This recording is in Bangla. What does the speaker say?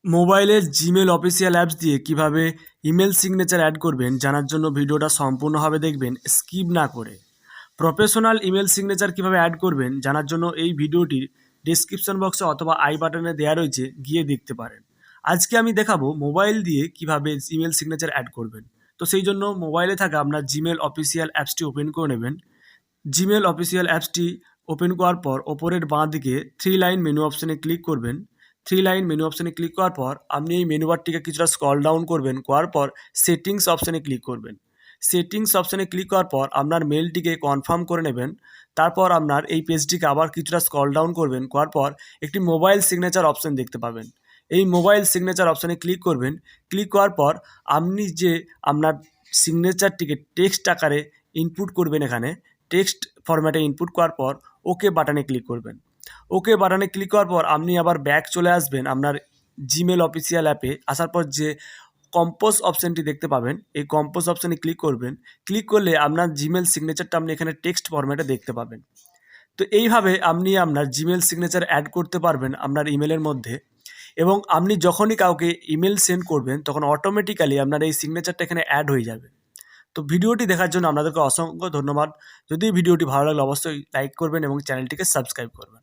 মোবাইলের জিমেল অফিসিয়াল অ্যাপস দিয়ে কিভাবে ইমেল সিগনেচার অ্যাড করবেন জানার জন্য ভিডিওটা সম্পূর্ণভাবে দেখবেন, স্কিপ না করে। প্রফেশনাল ইমেল সিগনেচার কিভাবে অ্যাড করবেন জানার জন্য এই ভিডিওটির ডেসক্রিপশন বক্সে অথবা আই বাটনে দেওয়া রয়েছে, গিয়ে দেখতে পারেন। আজকে আমি দেখাবো মোবাইল দিয়ে কিভাবে ইমেল সিগনেচার অ্যাড করবেন। তো সেই জন্য মোবাইলে থাকা আপনার জিমেল অফিসিয়াল অ্যাপসটি ওপেন করে নেবেন। জিমেল অফিসিয়াল অ্যাপসটি ওপেন করার পর ওপরের বাঁ দিকে থ্রি লাইন মেনু অপশানে ক্লিক করবেন। থ্রি লাইন মেনু অপশানে ক্লিক করার পর আপনি এই মেনু বারটিকে কিছুটা স্ক্রল ডাউন করবেন, করার পর সেটিংস অপশানে ক্লিক করবেন। সেটিংস অপশানে ক্লিক করার পর আপনার মেলটিকে কনফার্ম করে নেবেন। তারপর আপনার এই পেজটিকে আবার কিছুটা স্ক্রল ডাউন করবেন, করার পর একটি মোবাইল সিগনেচার অপশান দেখতে পাবেন। এই মোবাইল সিগনেচার অপশানে ক্লিক করবেন। ক্লিক করার পর আপনি যে আপনার সিগনেচারটিকে টেক্সট আকারে ইনপুট করবেন, এখানে টেক্সট ফরম্যাটে ইনপুট করার পর ওকে বাটনে ক্লিক করবেন। ওকে বাটনে ক্লিক করার পর আপনি আবার ব্যাক চলে আসবেন আপনার জিমেল অফিসিয়াল অ্যাপে। আসার পর যে কম্পোজ অপশানটি দেখতে পাবেন, এই কম্পোজ অপশানে ক্লিক করবেন। ক্লিক করলে আপনার জিমেল সিগনেচারটা আপনি এখানে টেক্সট ফরম্যাটে দেখতে পাবেন। তো এইভাবে আপনি আপনার জিমেল সিগনেচার অ্যাড করতে পারবেন আপনার ইমেলের মধ্যে, এবং আপনি যখনই কাউকে ইমেল সেন্ড করবেন তখন অটোমেটিক্যালি আপনার এই সিগনেচারটা এখানে অ্যাড হয়ে যাবে। তো ভিডিওটি দেখার জন্য আপনাদেরকে অসংখ্য ধন্যবাদ। যদি ভিডিওটি ভালো লাগলে অবশ্যই লাইক করবেন এবং চ্যানেলটিকে সাবস্ক্রাইব করবেন।